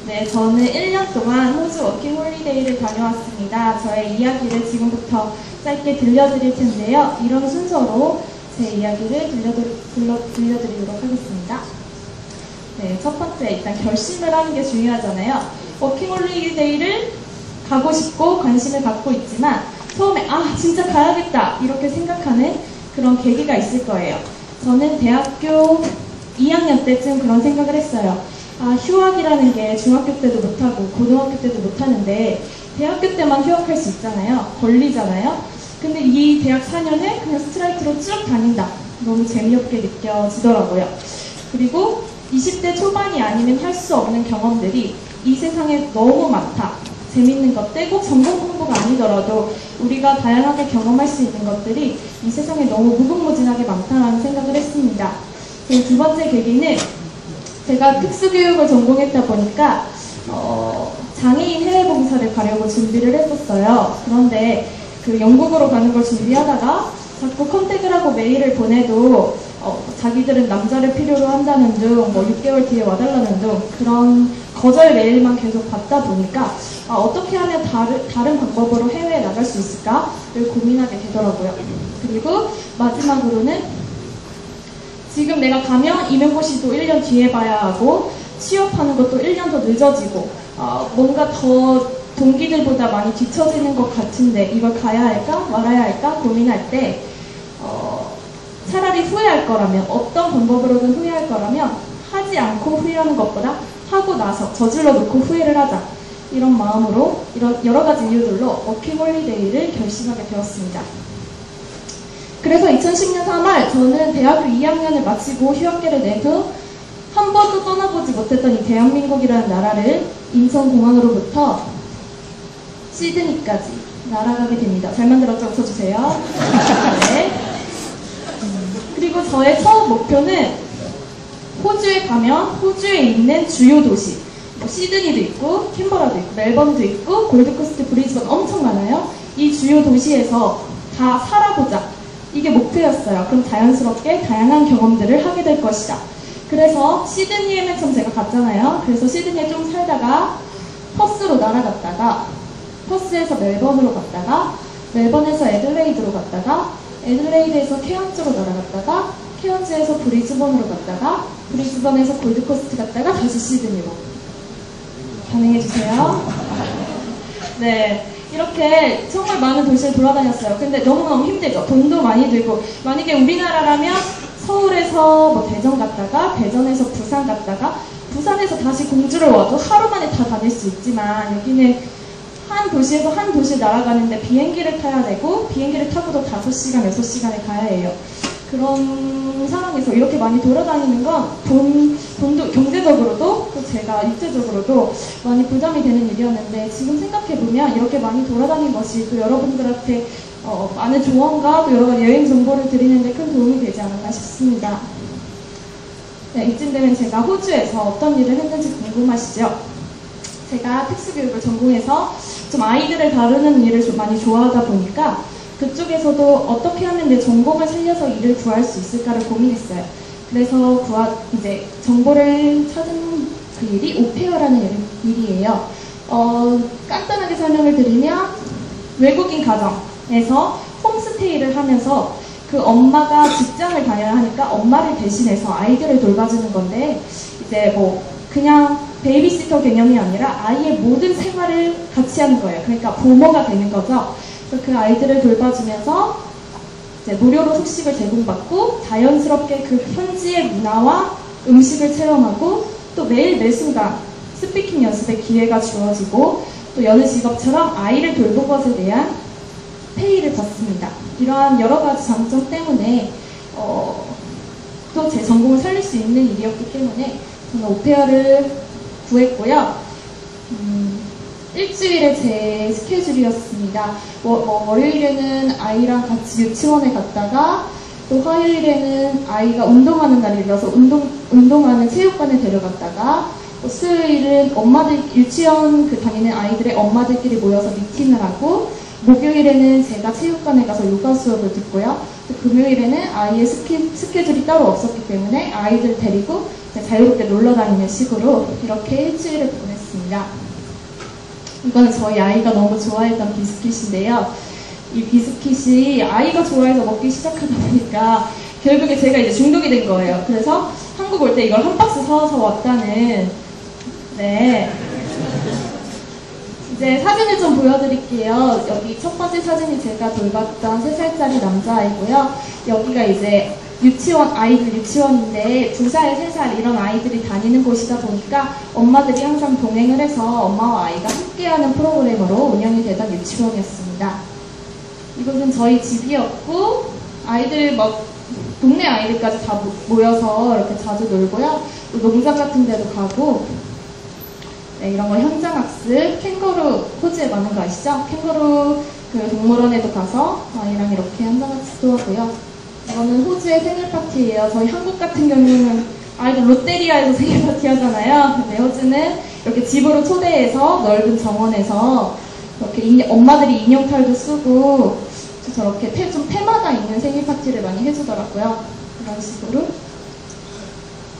네, 저는 1년 동안 호주 워킹 홀리데이를 다녀왔습니다. 저의 이야기를 지금부터 짧게 들려드릴 텐데요. 이런 순서로 제 이야기를 들려드리도록 하겠습니다. 네, 첫 번째, 일단 결심을 하는 게 중요하잖아요. 워킹 홀리데이를 가고 싶고 관심을 갖고 있지만 처음에 진짜 가야겠다 이렇게 생각하는 그런 계기가 있을 거예요. 저는 대학교 2학년 때쯤 그런 생각을 했어요. 휴학이라는 게 중학교 때도 못하고 고등학교 때도 못하는데 대학교 때만 휴학할 수 있잖아요. 권리잖아요. 근데 이 대학 4년을 그냥 스트라이트로 쭉 다닌다. 너무 재미없게 느껴지더라고요. 그리고 20대 초반이 아니면 할 수 없는 경험들이 이 세상에 너무 많다. 재밌는 것들, 꼭 전공 공부가 아니더라도 우리가 다양하게 경험할 수 있는 것들이 이 세상에 너무 무궁무진하게 많다는 생각을 했습니다. 그리고 두 번째 계기는 제가 특수교육을 전공했다 보니까 장애인 해외봉사를 가려고 준비를 했었어요. 그런데 그 영국으로 가는 걸 준비하다가 자꾸 컨택을 하고 메일을 보내도 자기들은 남자를 필요로 한다는 등 6개월 뒤에 와달라는 등 그런 거절 메일만 계속 받다 보니까 어떻게 하면 다른 방법으로 해외에 나갈 수 있을까를 고민하게 되더라고요. 그리고 마지막으로는 지금 내가 가면 임용고시도 1년 뒤에 봐야 하고 취업하는 것도 1년 더 늦어지고 뭔가 더 동기들보다 많이 뒤처지는 것 같은데 이걸 가야 할까 말아야 할까 고민할 때 차라리 후회할 거라면 어떤 방법으로든 후회할 거라면 하지 않고 후회하는 것보다 하고 나서 저질러 놓고 후회를 하자 이런 마음으로 이런 여러 가지 이유들로 워킹 홀리데이를 결심하게 되었습니다. 그래서 2010년 3월 저는 대학교 2학년을 마치고 휴학계를 내고 한 번도 떠나보지 못했던 이 대한민국이라는 나라를 인천공항으로부터 시드니까지 날아가게 됩니다. 잘 만들었죠? 웃어주세요. 네. 그리고 저의 처음 목표는 호주에 가면 호주에 있는 주요 도시 시드니도 있고 캔버라도 있고 멜번도 있고 골드코스트, 브리즈번 엄청 많아요. 이 주요 도시에서 다 살아보자. 이게 목표였어요. 그럼 자연스럽게 다양한 경험들을 하게 될 것이다. 그래서 시드니에 맨 처음 제가 갔잖아요. 그래서 시드니에 좀 살다가 퍼스로 날아갔다가 퍼스에서 멜번으로 갔다가 멜번에서 애들레이드로 갔다가 애들레이드에서 케언즈로 날아갔다가 케언즈에서 브리즈번으로 갔다가 브리즈번에서 골드코스트 갔다가 다시 시드니로 반응해주세요. 네. 이렇게 정말 많은 도시를 돌아다녔어요. 근데 너무너무 힘들죠. 돈도 많이 들고 만약에 우리나라라면 서울에서 대전 갔다가 대전에서 부산 갔다가 부산에서 다시 공주를 와도 하루 만에 다 다닐 수 있지만 여기는 한 도시에서 한 도시를 날아가는데 비행기를 타야 되고 비행기를 타고도 5시간, 6시간을 가야 해요. 그런 상황에서 이렇게 많이 돌아다니는 건 돈도 경제적으로도 또 제가 육체적으로도 많이 부담이 되는 일이었는데 지금 생각해보면 이렇게 많이 돌아다닌 것이 또 여러분들한테 많은 조언과 또 여러 가지 여행 정보를 드리는 데 큰 도움이 되지 않았나 싶습니다. 네, 이쯤 되면 제가 호주에서 어떤 일을 했는지 궁금하시죠? 제가 특수교육을 전공해서 좀 아이들을 다루는 일을 좀 많이 좋아하다 보니까 그쪽에서도 어떻게 하면 내 전공을 살려서 일을 구할 수 있을까를 고민했어요. 그래서 이제 정보를 찾은 그 일이 오페어라는 일이에요. 간단하게 설명을 드리면 외국인 가정에서 홈스테이를 하면서 그 엄마가 직장을 다녀야 하니까 엄마를 대신해서 아이들을 돌봐주는 건데 이제 그냥 베이비시터 개념이 아니라 아이의 모든 생활을 같이 하는 거예요. 그러니까 부모가 되는 거죠. 그래서 그 아이들을 돌봐주면서 이제 무료로 숙식을 제공받고 자연스럽게 그 현지의 문화와 음식을 체험하고 또 매일 매 순간 스피킹 연습의 기회가 주어지고 또 여느 직업처럼 아이를 돌본 것에 대한 페이를 받습니다. 이러한 여러 가지 장점 때문에 또 제 전공을 살릴 수 있는 일이었기 때문에 저는 오페어를 구했고요. 일주일에 제 스케줄이었습니다. 월요일에는 아이랑 같이 유치원에 갔다가 또 화요일에는 아이가 운동하는 날이라서 운동하는 체육관에 데려갔다가 또 수요일은 유치원 다니는 아이들의 엄마들끼리 모여서 미팅을 하고 목요일에는 제가 체육관에 가서 요가 수업을 듣고요. 또 금요일에는 아이의 스케줄이 따로 없었기 때문에 아이들 데리고 자유롭게 놀러 다니는 식으로 이렇게 일주일을 보냈습니다. 있습니다. 이거는 저희 아이가 너무 좋아했던 비스킷인데요. 이 비스킷이 아이가 좋아해서 먹기 시작하다 보니까 결국에 제가 이제 중독이 된 거예요. 그래서 한국 올 때 이걸 한 박스 사와서 왔다는, 네. 이제 사진을 좀 보여드릴게요. 여기 첫 번째 사진이 제가 돌봤던 3살짜리 남자아이고요. 여기가 이제 유치원, 아이들 유치원인데 2살, 3살 이런 아이들이 다니는 곳이다 보니까 엄마들이 항상 동행을 해서 엄마와 아이가 함께하는 프로그램으로 운영이 되던 유치원이었습니다. 이곳은 저희 집이었고 아이들 막 동네 아이들까지 다 모여서 이렇게 자주 놀고요. 또 농장 같은 데도 가고, 네, 이런 거 현장학습, 캥거루 호주에 많은 거 아시죠? 캥거루 그 동물원에도 가서 아이랑 이렇게 현장학습도 하고요. 이거는 호주의 생일 파티예요. 저희 한국 같은 경우는 아이들 롯데리아에서 생일 파티 하잖아요. 근데 호주는 이렇게 집으로 초대해서 넓은 정원에서 이렇게 엄마들이 인형탈도 쓰고 저렇게 좀 테마가 있는 생일 파티를 많이 해주더라고요. 이런 식으로.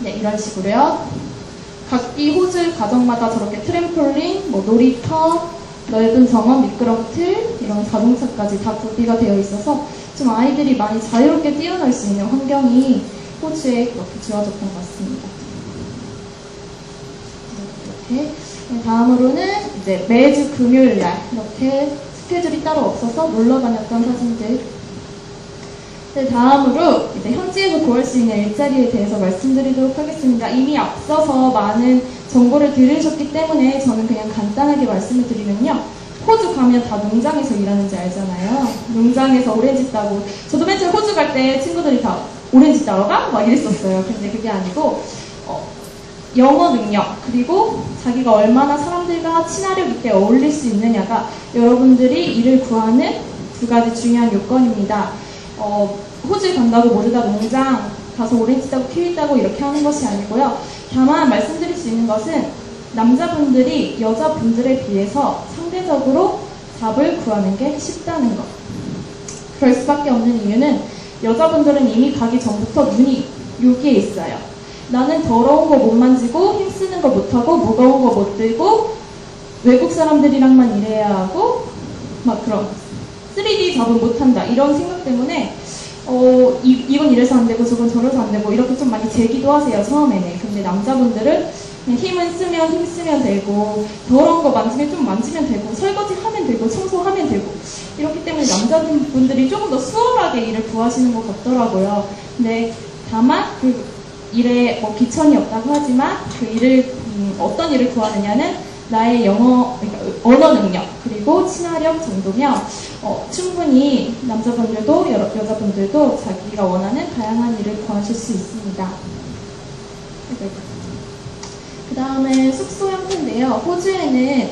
네, 이런 식으로요. 각기 호주 가정마다 저렇게 트램폴린, 뭐 놀이터, 넓은 정원, 미끄럼틀, 이런 자동차까지 다 구비가 되어 있어서 좀 아이들이 많이 자유롭게 뛰어놀 수 있는 환경이 호주에 그렇게 주어졌던 것 같습니다. 이렇게. 다음으로는 이제 매주 금요일 날 이렇게 스케줄이 따로 없어서 놀러 다녔던 사진들. 네, 다음으로 이제 현지에서 구할 수 있는 일자리에 대해서 말씀드리도록 하겠습니다. 이미 앞서서 많은 정보를 들으셨기 때문에 저는 그냥 간단하게 말씀을 드리면요. 호주 가면 다 농장에서 일하는지 알잖아요. 농장에서 오렌지 따고, 저도 맨 처음 호주 갈 때 친구들이 다 오렌지 따러 가? 막 이랬었어요. 근데 그게 아니고 영어 능력, 그리고 자기가 얼마나 사람들과 친화력 있게 어울릴 수 있느냐가 여러분들이 일을 구하는 2가지 중요한 요건입니다. 호주에 간다고 모두 다 농장 가서 오렌지 따고 키위 따고 이렇게 하는 것이 아니고요. 다만 말씀드릴 수 있는 것은 남자분들이 여자분들에 비해서 상대적으로 잡을 구하는 게 쉽다는 것. 그럴 수밖에 없는 이유는 여자분들은 이미 가기 전부터 눈이 여기에 있어요. 나는 더러운 거 못 만지고 힘쓰는 거 못하고 무거운 거 못 들고 외국 사람들이랑만 일해야 하고 막 그런 3D 잡은 못한다 이런 생각 때문에 이건 이래서 안 되고 저건 저래서 안 되고 이렇게 좀 많이 제기도 하세요, 처음에는. 근데 남자분들은 그냥 힘은 쓰면 힘 쓰면 되고 더러운 거 만지면 좀 만지면 되고 설거지 하면 되고 청소하면 되고 이렇기 때문에 남자분들이 조금 더 수월하게 일을 구하시는 것 같더라고요. 근데 다만 그 일에 뭐 기천이 없다고 하지만 그 일을 어떤 일을 구하느냐는 나의 영어, 그러니까 언어 능력 그리고 친화력 정도면 충분히 남자분들도 여자분들도 자기가 원하는 다양한 일을 구하실 수 있습니다. 그 다음에 숙소 형태인데요. 호주에는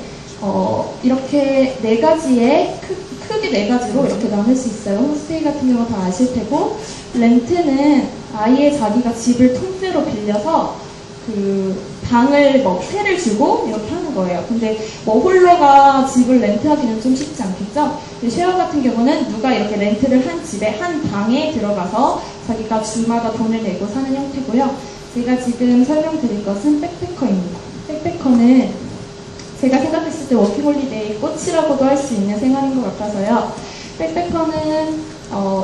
이렇게 4가지의 크게 4가지로 이렇게 나눌 수 있어요. 홈스테이 같은 경우 다 아실 테고, 렌트는 아예 자기가 집을 통째로 빌려서 그 방을 뭐 회를 주고 이렇게 하는 거예요. 근데 뭐 홀로가 집을 렌트하기는 좀 쉽지 않겠죠? 쉐어 같은 경우는 누가 이렇게 렌트를 한 집에 한 방에 들어가서 자기가 주마다 돈을 내고 사는 형태고요. 제가 지금 설명드릴 것은 백패커입니다. 백패커는 제가 생각했을 때 워킹홀리데이 꽃이라고도 할 수 있는 생활인 것 같아서요. 백패커는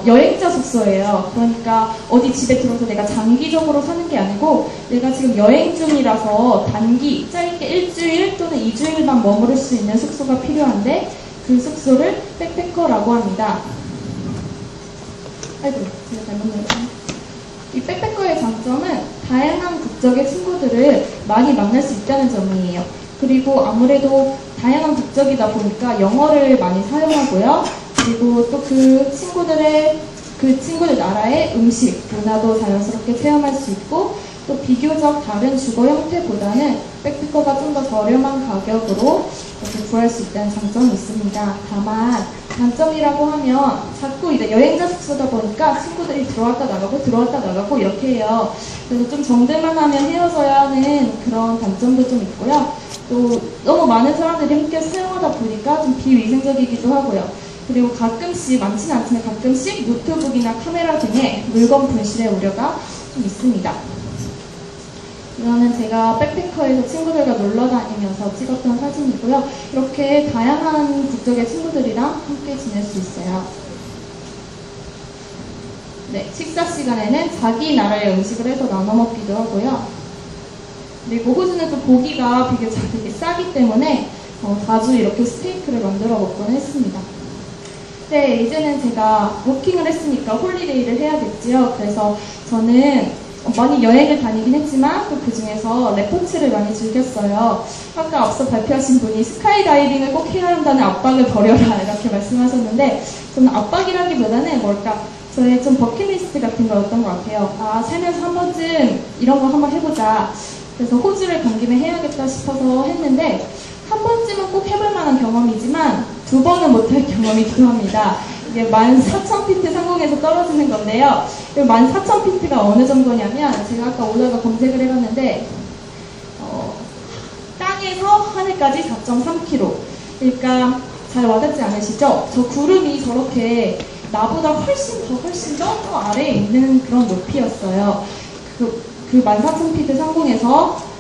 여행자 숙소예요. 그러니까 어디 집에 들어서 내가 장기적으로 사는 게 아니고 내가 지금 여행 중이라서 단기, 짧게 일주일 또는 2주일만 머무를 수 있는 숙소가 필요한데 그 숙소를 백패커라고 합니다. 아이고, 제가 잘못 눌렀네. 이 백패커의 장점은 다양한 국적의 친구들을 많이 만날 수 있다는 점이에요. 그리고 아무래도 다양한 국적이다 보니까 영어를 많이 사용하고요. 그리고 또 그 친구들 나라의 음식, 문화도 자연스럽게 체험할 수 있고 또 비교적 다른 주거 형태보다는 백패커가 좀 더 저렴한 가격으로 이렇게 구할 수 있다는 장점이 있습니다. 다만 단점이라고 하면 자꾸 이제 여행자 숙소다 보니까 친구들이 들어왔다 나가고 이렇게 해요. 그래서 좀 정들만 하면 헤어져야 하는 그런 단점도 좀 있고요. 또 너무 많은 사람들이 함께 사용하다 보니까 좀 비위생적이기도 하고요. 그리고 가끔씩, 많지는 않지만 가끔씩 노트북이나 카메라 등의 물건 분실의 우려가 좀 있습니다. 이거는 제가 백패커에서 친구들과 놀러 다니면서 찍었던 사진이고요. 이렇게 다양한 국적의 친구들이랑 함께 지낼 수 있어요. 네, 식사 시간에는 자기 나라의 음식을 해서 나눠 먹기도 하고요. 그리고 호주는 또 고기가 되게 싸기 때문에 자주 이렇게 스테이크를 만들어 먹곤 했습니다. 네, 이제는 제가 워킹을 했으니까 홀리데이를 해야겠지요. 그래서 저는 많이 여행을 다니긴 했지만 또 그 중에서 레포츠를 많이 즐겼어요. 아까 앞서 발표하신 분이 스카이다이빙을 꼭 해야 한다는 압박을 버려라 이렇게 말씀하셨는데, 저는 압박이라기보다는 뭘까, 저의 좀 버킷리스트 같은 거였던 것 같아요. 아, 살면서 한 번쯤 이런 거 한번 해보자. 그래서 호주를 간 김에 해야겠다 싶어서 했는데, 한 번쯤은 꼭 해볼 만한 경험이지만 두 번은 못할 경험이기도 합니다. 이게 14,000피트 상공에서 떨어지는 건데요. 14,000피트가 어느 정도냐면, 제가 아까 오다가 검색을 해봤는데 땅에서 하늘까지 4.3km. 그러니까 잘 와닿지 않으시죠? 저 구름이 저렇게 나보다 훨씬 더 아래에 있는 그런 높이였어요. 그 14,000피트 상공에서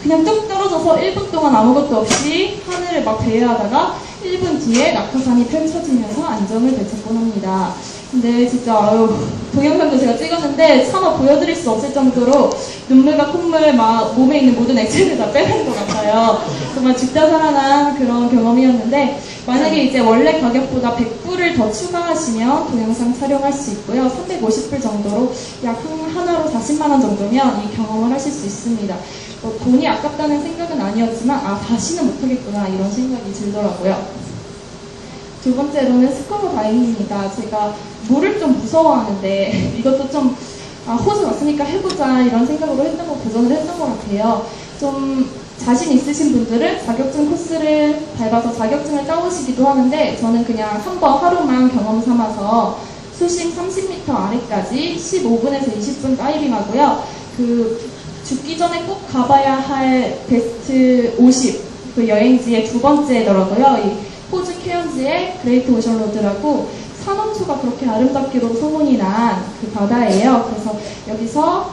그냥 뚝 떨어져서 1분 동안 아무것도 없이 하늘을 막 대회하다가 1분 뒤에 낙하산이 펼쳐지면서 안정을 되찾곤 합니다. 근데 진짜 동영상도 제가 찍었는데 차마 보여드릴 수 없을 정도로 눈물과 콧물 막 몸에 있는 모든 액체를 다 빼는 것 같아요. 정말 죽다 살아난 그런 경험이었는데, 만약에 이제 원래 가격보다 100불을 더 추가하시면 동영상 촬영할 수 있고요. 350불 정도로 약 하나로 40만 원 정도면 이 경험을 하실 수 있습니다. 돈이 아깝다는 생각은 아니었지만 다시는 못하겠구나 이런 생각이 들더라고요. 두 번째로는 스쿠버 다이빙입니다. 제가 물을 좀 무서워하는데 이것도 좀 호주 왔으니까 해보자 이런 생각으로 도전을 했던 것 같아요. 좀 자신 있으신 분들은 자격증 코스를 밟아서 자격증을 따오시기도 하는데, 저는 그냥 한번 하루만 경험 삼아서 수심 30m 아래까지 15분에서 20분 다이빙하고요. 죽기 전에 꼭 가봐야 할 베스트 50, 그 여행지의 두 번째더라고요. 이 호주 케언즈의 그레이트 오션 로드라고 산호초가 그렇게 아름답기로 소문이 난 그 바다예요. 그래서 여기서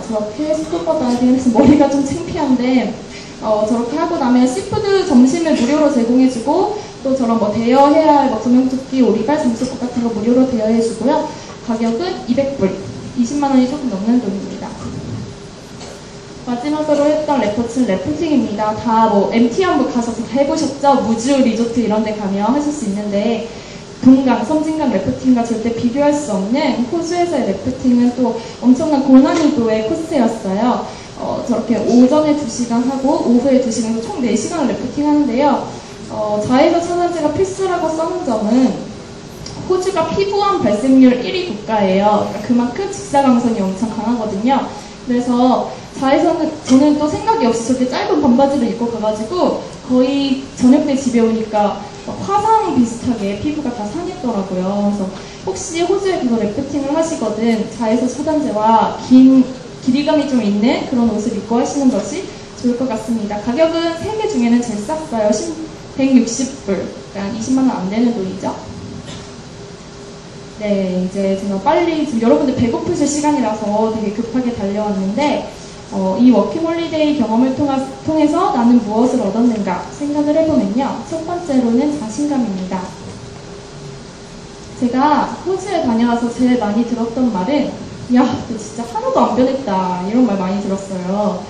저렇게 스쿠버 다이빙을 해서 머리가 좀 창피한데 저렇게 하고 나면 시푸드 점심을 무료로 제공해주고, 또 저런 대여해야 할 조명조끼, 오리발, 잠수복 같은 거 무료로 대여해주고요. 가격은 200불, 20만 원이 조금 넘는 돈입니다. 마지막으로 했던 레포츠는 래프팅입니다. 다 MT 한번 가셔서 다 해보셨죠? 무주, 리조트 이런 데 가면 하실 수 있는데, 동강, 섬진강 래프팅과 절대 비교할 수 없는 호주에서의 래프팅은 또 엄청난 고난이도의 코스였어요. 저렇게 오전에 2시간 하고 오후에 2시간, 총 4시간을 래프팅 하는데요. 자외선 차단제가 필수라고 써놓은 점은 호주가 피부암 발생률 1위 국가예요. 그러니까 그만큼 직사광선이 엄청 강하거든요. 그래서 자외선은, 저는 또 생각이 없이 저렇게 짧은 반바지를 입고 가가지고 거의 저녁 때 집에 오니까 화상 비슷하게 피부가 다 상했더라고요. 그래서 혹시 호주에 가서 래프팅을 하시거든 자외선 차단제와 길이감이 좀 있는 그런 옷을 입고 하시는 것이 좋을 것 같습니다. 가격은 3개 중에는 제일 쌌어요. 160불, 그러니까 20만 원 안 되는 돈이죠. 네, 이제 제가 빨리, 지금 여러분들 배고프실 시간이라서 되게 급하게 달려왔는데, 이 워킹홀리데이 경험을 통해서 나는 무엇을 얻었는가 생각을 해보면요. 첫 번째로는 자신감입니다. 제가 호주에 다녀와서 제일 많이 들었던 말은, 야, 너 진짜 하나도 안 변했다, 이런 말 많이 들었어요.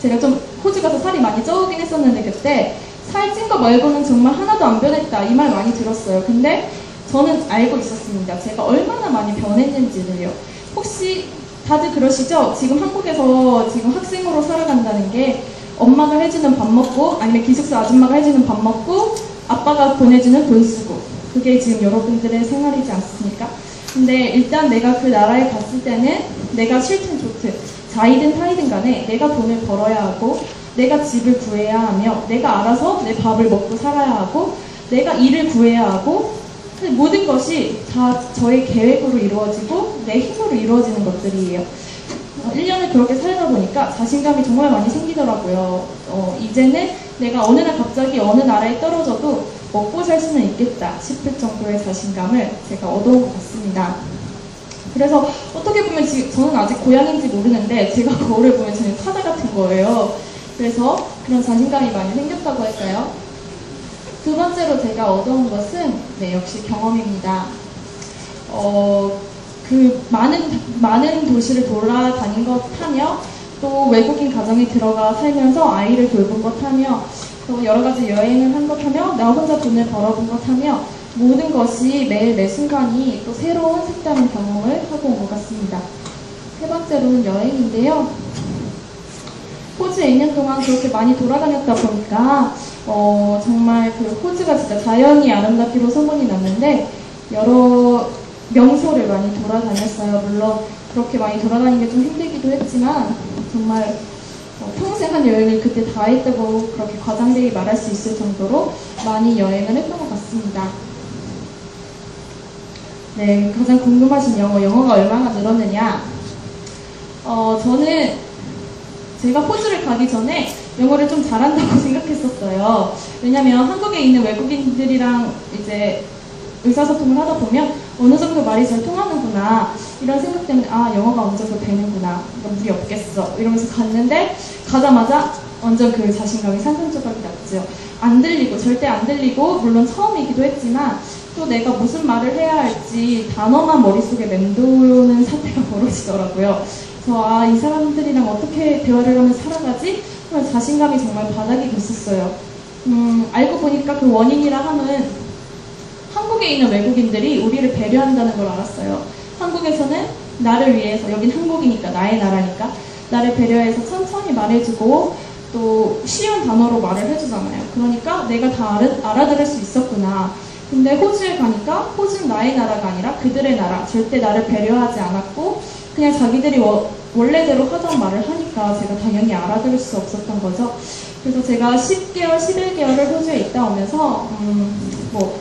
제가 좀 호주 가서 살이 많이 쪄오긴 했었는데 그때 살찐 거 말고는 정말 하나도 안 변했다, 이 말 많이 들었어요. 근데 저는 알고 있었습니다. 제가 얼마나 많이 변했는지를요. 혹시 다들 그러시죠? 지금 한국에서 지금 학생으로 살아간다는 게 엄마가 해주는 밥 먹고, 아니면 기숙사 아줌마가 해주는 밥 먹고, 아빠가 보내주는 돈 쓰고, 그게 지금 여러분들의 생활이지 않습니까? 근데 일단 내가 그 나라에 갔을 때는 내가 싫든 좋든 자이든 타이든 간에 내가 돈을 벌어야 하고, 내가 집을 구해야 하며, 내가 알아서 내 밥을 먹고 살아야 하고, 내가 일을 구해야 하고, 모든 것이 다 저의 계획으로 이루어지고 내 힘으로 이루어지는 것들이에요. 1년을 그렇게 살다 보니까 자신감이 정말 많이 생기더라고요. 이제는 내가 어느 날 갑자기 어느 나라에 떨어져도 먹고 살 수는 있겠다 싶을 정도의 자신감을 제가 얻어온 것 같습니다. 그래서 어떻게 보면 지금 저는 아직 고양인지 모르는데 제가 거울을 보면 저는 사자 같은 거예요. 그래서 그런 자신감이 많이 생겼다고 할까요? 두 번째로 제가 얻어온 것은 역시 경험입니다. 그 많은 도시를 돌아다닌 것 하며 또 외국인 가정에 들어가 살면서 아이를 돌본 것 하며 또 여러 가지 여행을 한 것 하며 나 혼자 돈을 벌어본 것 하며 모든 것이 매일 매 순간이 또 새로운 색다른 경험을 하고 온 것 같습니다. 세 번째로는 여행인데요. 호주에 2년 동안 그렇게 많이 돌아다녔다 보니까 정말 그 호주가 진짜 자연이 아름답기로 소문이 났는데 여러 명소를 많이 돌아다녔어요. 물론 그렇게 많이 돌아다니는 게 좀 힘들기도 했지만 정말 평생 한 여행을 그때 다 했다고 그렇게 과장되게 말할 수 있을 정도로 많이 여행을 했던 것 같습니다. 네, 가장 궁금하신 영어가 얼마나 늘었느냐? 저는 제가 호주를 가기 전에 영어를 좀 잘한다고 생각했었어요. 왜냐면 한국에 있는 외국인들이랑 이제 의사소통을 하다 보면 어느 정도 말이 잘 통하는구나 이런 생각 때문에 영어가 어느 정도 되는구나 무리 없겠어 이러면서 갔는데 가자마자 완전 그 자신감이 산산조각이 났죠. 안 들리고 절대 안 들리고 물론 처음이기도 했지만 또 내가 무슨 말을 해야 할지 단어만 머릿속에 맴도는 사태가 벌어지더라고요. 그래서 이 사람들이랑 어떻게 대화를 하면 살아가지? 그런 자신감이 정말 바닥이 됐었어요. 알고 보니까 그 원인이라 함은 한국에 있는 외국인들이 우리를 배려한다는 걸 알았어요. 한국에서는 나를 위해서, 여긴 한국이니까 나의 나라니까 나를 배려해서 천천히 말해주고 또 쉬운 단어로 말을 해주잖아요. 그러니까 내가 다 알아들을 수 있었구나. 근데 호주에 가니까 호주는 나의 나라가 아니라 그들의 나라, 절대 나를 배려하지 않았고 그냥 자기들이 원래대로 하던 말을 하니까 제가 당연히 알아들을 수 없었던 거죠. 그래서 제가 10개월, 11개월을 호주에 있다 오면서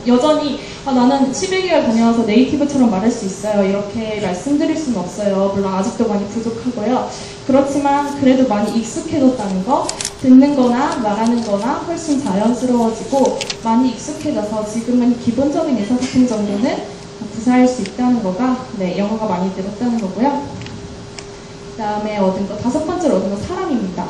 여전히 나는 11개월 다녀와서 네이티브처럼 말할 수 있어요. 이렇게 말씀드릴 수는 없어요. 물론 아직도 많이 부족하고요. 그렇지만 그래도 많이 익숙해졌다는 거, 듣는 거나 말하는 거나 훨씬 자연스러워지고 많이 익숙해져서 지금은 기본적인 의사소통 정도는 구사할 수 있다는 거가 영어가 많이 늘었다는 거고요. 그 다음에 얻은 거, 다섯 번째로 얻은 건 사람입니다.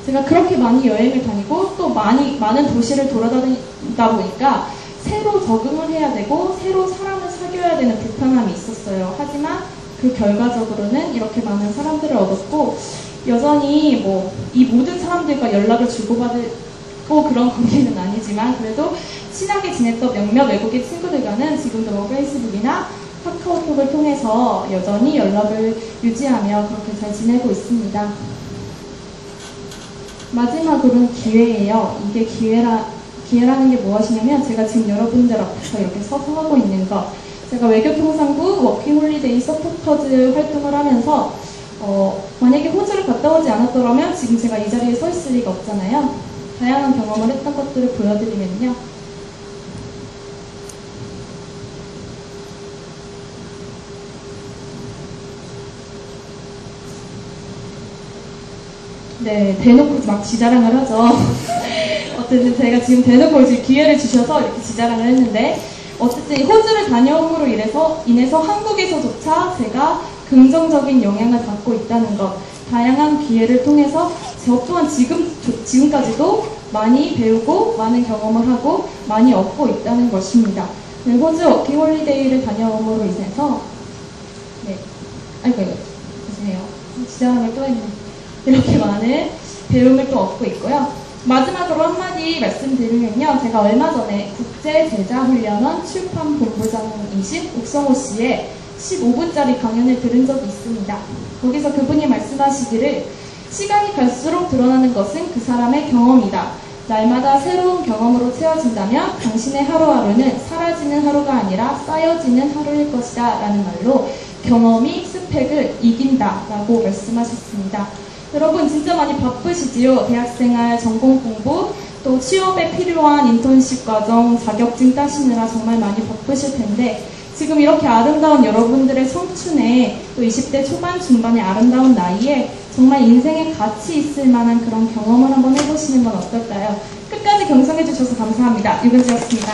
제가 그렇게 많이 여행을 다니고 또 많은 도시를 돌아다니다 보니까 새로 적응을 해야 되고 새로 사람을 사귀어야 되는 불편함이 있었어요. 하지만 그 결과적으로는 이렇게 많은 사람들을 얻었고 여전히 이 모든 사람들과 연락을 주고받고 그런 관계는 아니지만 그래도 친하게 지냈던 몇몇 외국인 친구들과는 지금도 페이스북이나 카카오톡을 통해서 여전히 연락을 유지하며 그렇게 잘 지내고 있습니다. 마지막으로는 기회예요. 이게 기회라는 게 무엇이냐면 제가 지금 여러분들 앞에서 이렇게 서서 하고 있는 것. 제가 외교통상부 워킹홀리데이 서포터즈 활동을 하면서 만약에 호주를 갔다 오지 않았더라면 지금 제가 이 자리에 서 있을 리가 없잖아요. 다양한 경험을 했던 것들을 보여드리면요. 네, 대놓고 막 지자랑을 하죠. 어쨌든 제가 지금 대놓고 이제 기회를 주셔서 이렇게 지자랑을 했는데 어쨌든 호주를 다녀옴으로 인해서 한국에서조차 제가 긍정적인 영향을 받고 있다는 것, 다양한 기회를 통해서 저 또한 지금까지도 많이 배우고 많은 경험을 하고 많이 얻고 있다는 것입니다. 네, 호주 워킹홀리데이를 다녀옴으로 인해서 죄송해요. 지자랑을 또 했네. 이렇게 많은 배움을 또 얻고 있고요. 마지막으로 한마디 말씀드리면요. 제가 얼마 전에 국제제자훈련원 출판본부장이신 옥성호 씨의 15분짜리 강연을 들은 적이 있습니다. 거기서 그분이 말씀하시기를 시간이 갈수록 드러나는 것은 그 사람의 경험이다. 날마다 새로운 경험으로 채워진다면 당신의 하루하루는 사라지는 하루가 아니라 쌓여지는 하루일 것이다 라는 말로 경험이 스펙을 이긴다 라고 말씀하셨습니다. 여러분 진짜 많이 바쁘시지요? 대학생활, 전공 공부, 또 취업에 필요한 인턴십 과정, 자격증 따시느라 정말 많이 바쁘실 텐데 지금 이렇게 아름다운 여러분들의 청춘에 또 20대 초반, 중반의 아름다운 나이에 정말 인생에 가치 있을 만한 그런 경험을 한번 해보시는 건 어떨까요? 끝까지 경청해 주셔서 감사합니다. 유근지였습니다.